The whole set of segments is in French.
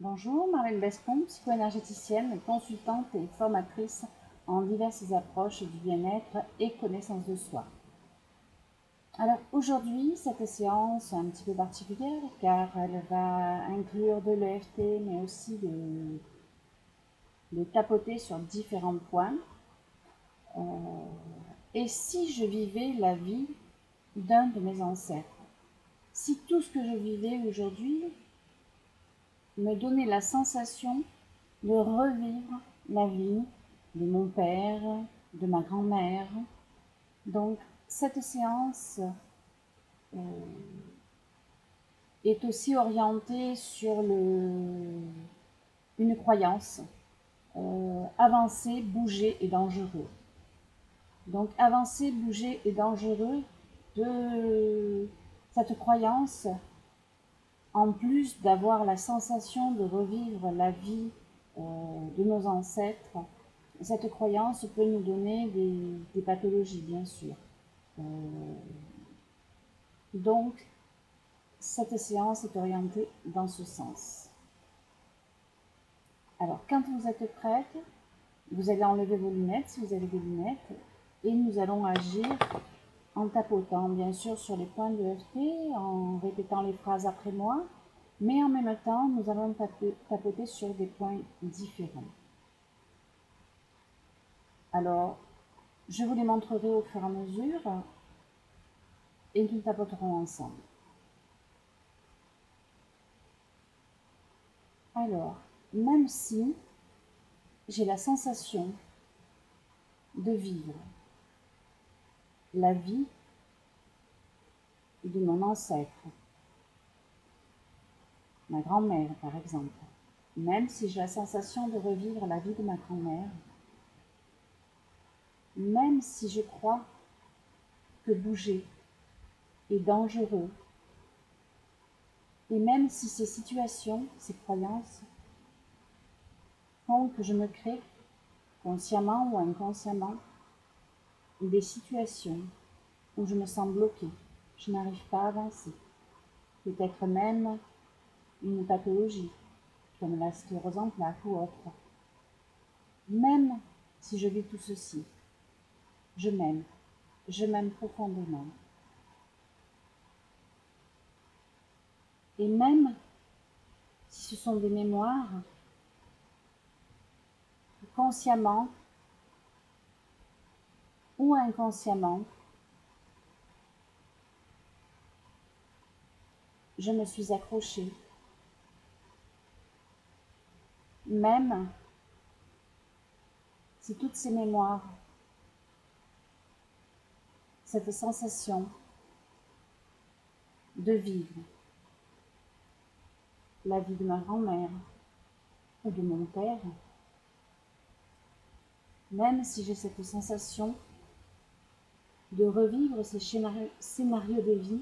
Bonjour, Marlène Bescon, psycho-énergéticienne, consultante et formatrice en diverses approches du bien-être et connaissance de soi. Alors aujourd'hui, cette séance est un petit peu particulière car elle va inclure de l'EFT mais aussi de tapoter sur différents points. Et si je vivais la vie d'un de mes ancêtres? Si tout ce que je vivais aujourd'hui me donnait la sensation de revivre la vie de mon père, de ma grand-mère. Donc cette séance est aussi orientée sur une croyance. Avancer, bouger est dangereux. Donc avancer, bouger est dangereux de cette croyance, en plus d'avoir la sensation de revivre la vie de nos ancêtres. Cette croyance peut nous donner des pathologies, bien sûr. Donc, cette séance est orientée dans ce sens. Alors, quand vous êtes prête, vous allez enlever vos lunettes, si vous avez des lunettes, et nous allons agir en tapotant, bien sûr, sur les points de l'EFT, en répétant les phrases après moi, mais en même temps, nous allons tapoter sur des points différents. Alors, je vous les montrerai au fur et à mesure et nous tapoterons ensemble. Alors, même si j'ai la sensation de vivre la vie de mon ancêtre, ma grand-mère par exemple, même si j'ai la sensation de revivre la vie de ma grand-mère, même si je crois que bouger est dangereux, et même si ces situations, ces croyances font que je me crée, consciemment ou inconsciemment, des situations où je me sens bloquée, je n'arrive pas à avancer, peut-être même une pathologie, comme la sclérose en plaques ou autre. Même si je vis tout ceci, je m'aime profondément. Et même si ce sont des mémoires, consciemment ou inconsciemment, je me suis accrochée. Même si toutes ces mémoires, cette sensation de vivre la vie de ma grand-mère ou de mon père, même si j'ai cette sensation de revivre ces scénarios de vie,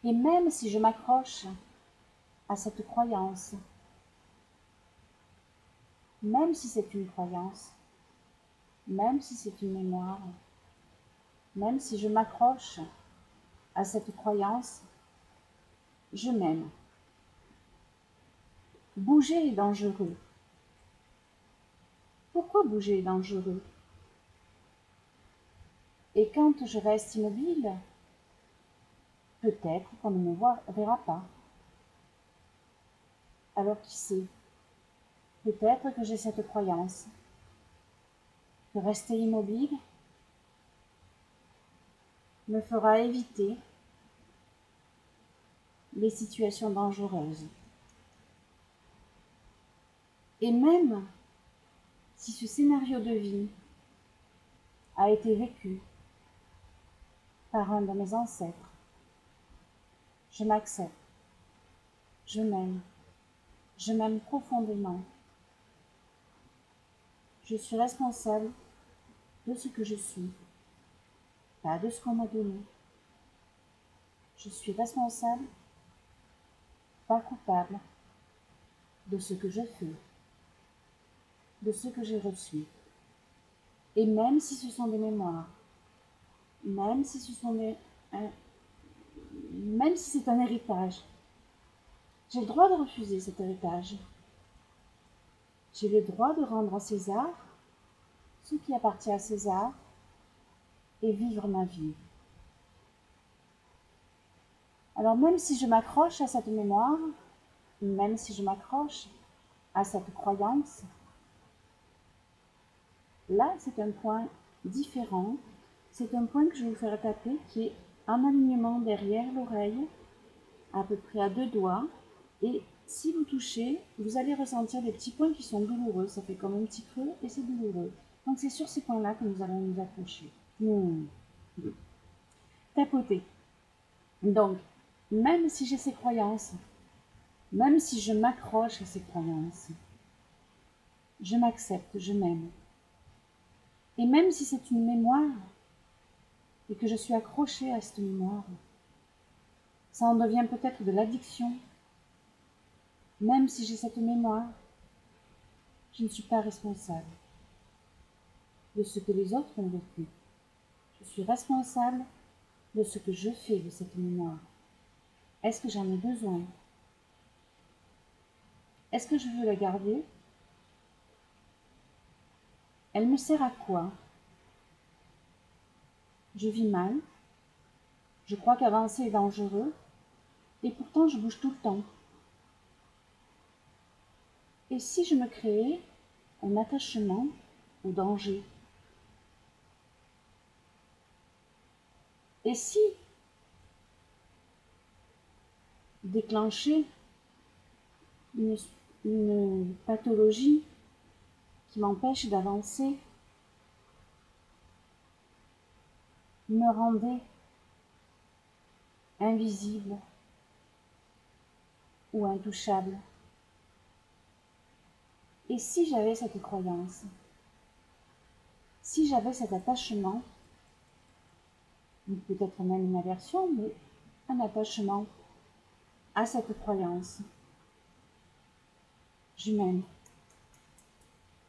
et même si je m'accroche à cette croyance, même si c'est une croyance, même si c'est une mémoire, même si je m'accroche à cette croyance, je m'aime. Bouger est dangereux. Pourquoi bouger est dangereux? Et quand je reste immobile, peut-être qu'on ne me verra pas. Alors qui sait? Peut-être que j'ai cette croyance que rester immobile me fera éviter les situations dangereuses. Et même si ce scénario de vie a été vécu par un de mes ancêtres, je m'accepte, je m'aime profondément. Je suis responsable de ce que je suis, pas de ce qu'on m'a donné. Je suis responsable, pas coupable, de ce que je fais, de ce que j'ai reçu. Et même si ce sont des mémoires, même si ce sont même si c'est un héritage, J'ai le droit de refuser cet héritage. J'ai le droit de rendre à César ce qui appartient à César et vivre ma vie. Alors même si je m'accroche à cette mémoire, même si je m'accroche à cette croyance, là c'est un point différent, c'est un point que je vais vous faire taper qui est en alignement derrière l'oreille, à peu près à 2 doigts, et si vous touchez, vous allez ressentir des petits points qui sont douloureux, ça fait comme un petit creux et c'est douloureux. Donc c'est sur ces points-là que nous allons nous accrocher. Tapoter. Donc, même si j'ai ces croyances, même si je m'accroche à ces croyances, je m'accepte, je m'aime. Et même si c'est une mémoire et que je suis accrochée à cette mémoire, ça en devient peut-être de l'addiction. Même si j'ai cette mémoire, je ne suis pas responsable de ce que les autres ont vécu. Je suis responsable de ce que je fais de cette mémoire. Est-ce que j'en ai besoin? Est-ce que je veux la garder? Elle me sert à quoi? Je vis mal. Je crois qu'avancer est dangereux. Et pourtant, je bouge tout le temps. Et si je me créais un attachement au danger? Et si déclencher une pathologie qui m'empêche d'avancer me rendait invisible ou intouchable? Et si j'avais cette croyance, si j'avais cet attachement, peut-être même une aversion, mais un attachement à cette croyance, je m'aime.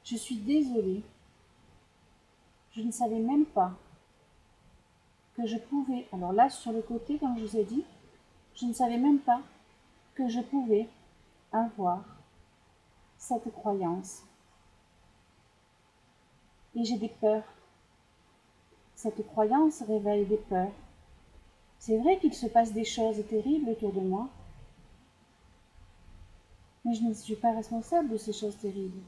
Je suis désolée. Je ne savais même pas que je pouvais, alors là sur le côté, comme je vous ai dit, je ne savais même pas que je pouvais avoir cette croyance. Et j'ai des peurs. Cette croyance réveille des peurs. C'est vrai qu'il se passe des choses terribles autour de moi, mais je ne suis pas responsable de ces choses terribles.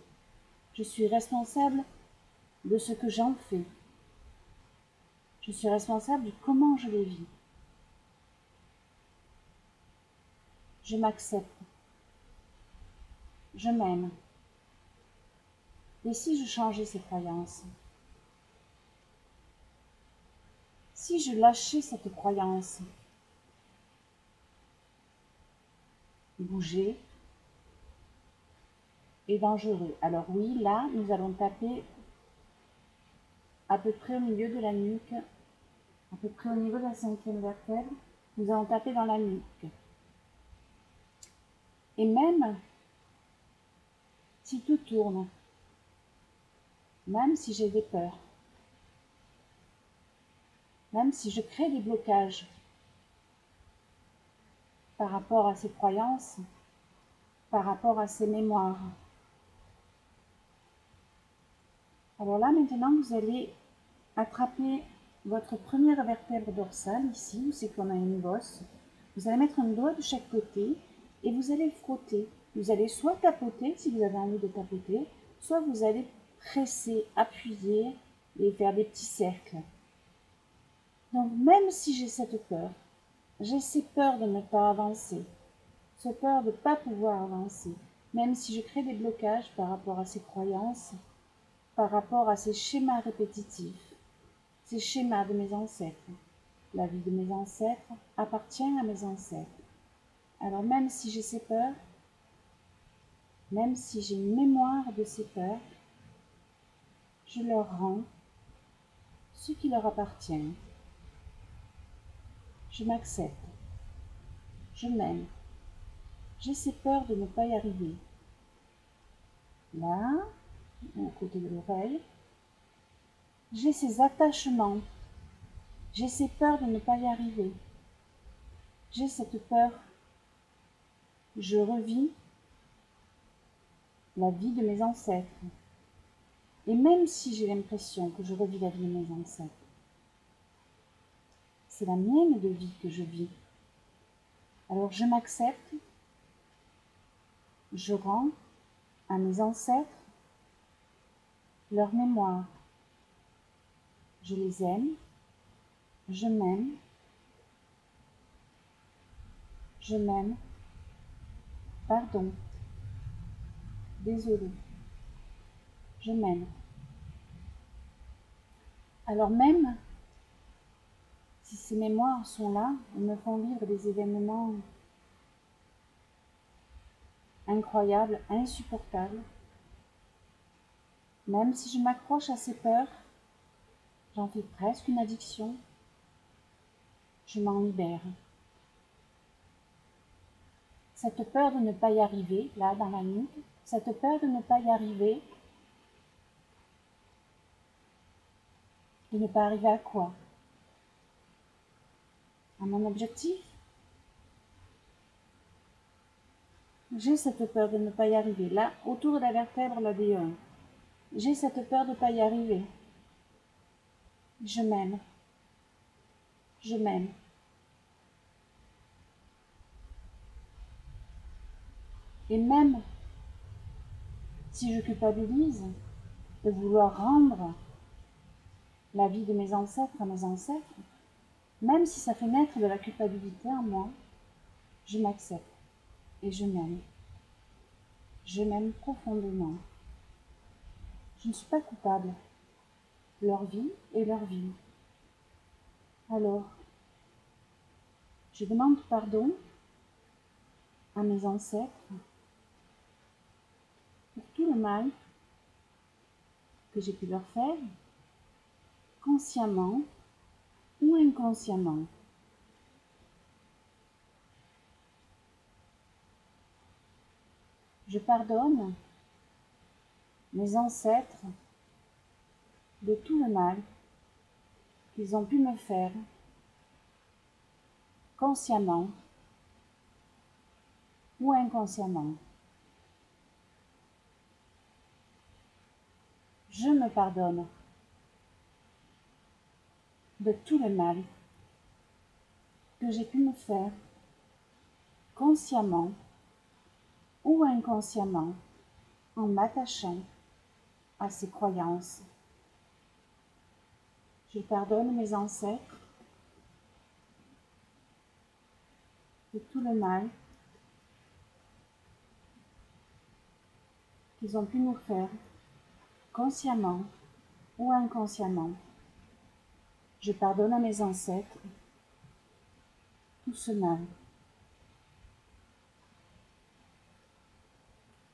Je suis responsable de ce que j'en fais. Je suis responsable de comment je les vis. Je m'accepte. Je m'aime. Et si je changeais ces croyances? Si je lâchais cette croyance? Bouger est dangereux. Alors oui, là, nous allons taper à peu près au milieu de la nuque, à peu près au niveau de la 5e vertèbre. Nous allons taper dans la nuque. Et même si tout tourne, même si j'ai des peurs, même si je crée des blocages par rapport à ces croyances, par rapport à ces mémoires. Alors là, maintenant, vous allez attraper votre première vertèbre dorsale, ici, où c'est comme une bosse. Vous allez mettre un doigt de chaque côté et vous allez frotter. Vous allez soit tapoter, si vous avez envie de tapoter, soit vous allez presser, appuyer et faire des petits cercles. Donc, même si j'ai cette peur, j'ai ces peurs de ne pas avancer, cette peur de ne pas pouvoir avancer, même si je crée des blocages par rapport à ces croyances, par rapport à ces schémas répétitifs, ces schémas de mes ancêtres. La vie de mes ancêtres appartient à mes ancêtres. Alors même si j'ai ces peurs, même si j'ai une mémoire de ces peurs, je leur rends ce qui leur appartient. Je m'accepte. Je m'aime. J'ai ces peurs de ne pas y arriver. Là, au côté de l'oreille, j'ai ces attachements. J'ai ces peurs de ne pas y arriver. J'ai cette peur Je revis la vie de mes ancêtres. Et même si j'ai l'impression que je revis la vie de mes ancêtres, c'est la mienne de vie que je vis. Alors je m'accepte, je rends à mes ancêtres leur mémoire. Je les aime, je m'aime, pardon, désolé, je m'aime. Alors même si ces mémoires sont là, elles me font vivre des événements incroyables, insupportables, même si je m'accroche à ces peurs, j'en fais presque une addiction, je m'en libère. Cette peur de ne pas y arriver, là dans la nuit, cette peur de ne pas y arriver, de ne pas arriver à quoi? À mon objectif? J'ai cette peur de ne pas y arriver. Là, autour de la vertèbre, la D1. J'ai cette peur de ne pas y arriver. Je m'aime. Je m'aime. Et même si je culpabilise de vouloir rendre la vie de mes ancêtres à mes ancêtres, même si ça fait naître de la culpabilité en moi, je m'accepte et je m'aime. Je m'aime profondément. Je ne suis pas coupable. Leur vie est leur vie. Alors, je demande pardon à mes ancêtres pour tout le mal que j'ai pu leur faire, consciemment ou inconsciemment. Je pardonne mes ancêtres de tout le mal qu'ils ont pu me faire, consciemment ou inconsciemment. Je me pardonne de tout le mal que j'ai pu me faire, consciemment ou inconsciemment, en m'attachant à ces croyances. Je pardonne mes ancêtres de tout le mal qu'ils ont pu nous faire, consciemment ou inconsciemment. Je pardonne à mes ancêtres tout ce mal.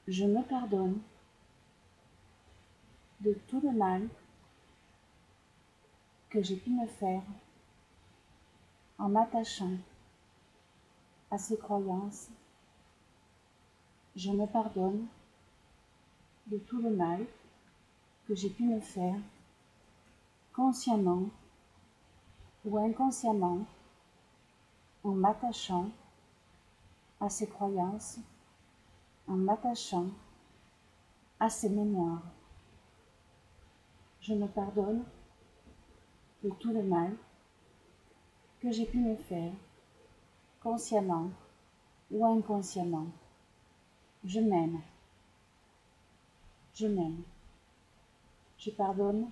Je me pardonne de tout le mal que j'ai pu me faire en m'attachant à ces croyances. Je me pardonne de tout le mal que j'ai pu me faire, consciemment ou inconsciemment, en m'attachant à ces croyances, en m'attachant à ces mémoires. Je me pardonne de tout le mal que j'ai pu me faire, consciemment ou inconsciemment. Je m'aime. Je m'aime. Je pardonne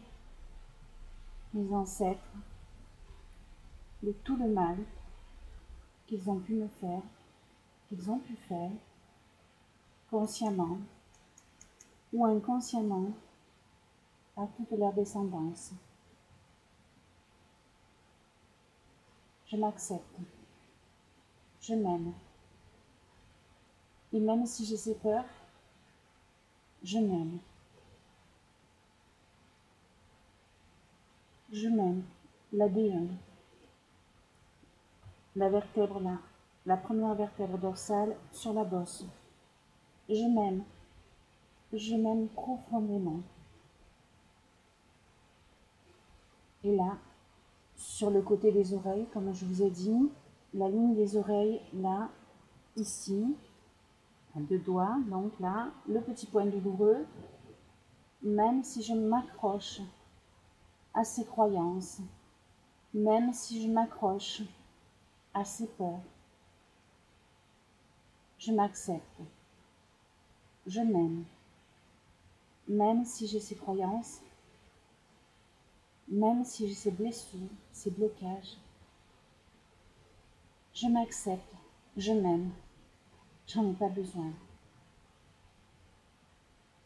mes ancêtres de tout le mal qu'ils ont pu me faire, qu'ils ont pu faire, consciemment ou inconsciemment, à toute leur descendance. Je m'accepte. Je m'aime. Et même si j'ai ces peurs, je m'aime. Je m'aime. La D1. La vertèbre là. La première vertèbre dorsale sur la bosse. Je m'aime. Je m'aime profondément. Et là, sur le côté des oreilles, comme je vous ai dit, la ligne des oreilles, là, ici, deux doigts, donc là, le petit point douloureux, même si je m'accroche à ces croyances, même si je m'accroche à ces peurs, je m'accepte, je m'aime, même si j'ai ces croyances, même si j'ai ces blessures, ces blocages, je m'accepte, je m'aime, j'en ai pas besoin.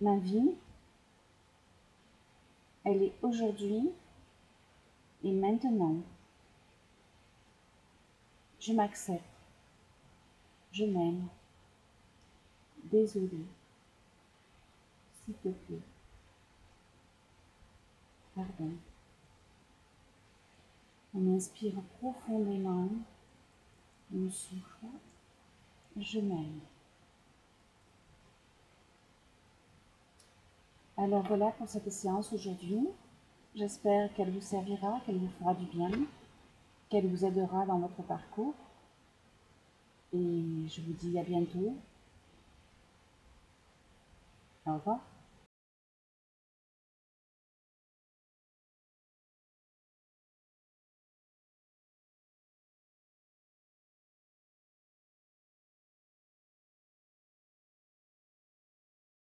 Ma vie, elle est aujourd'hui et maintenant. Je m'accepte, je m'aime, désolé, s'il te plaît, pardon. On inspire profondément, on souffle, je m'aime. Alors voilà pour cette séance aujourd'hui. J'espère qu'elle vous servira, qu'elle vous fera du bien, qu'elle vous aidera dans votre parcours. Et je vous dis à bientôt. Au revoir.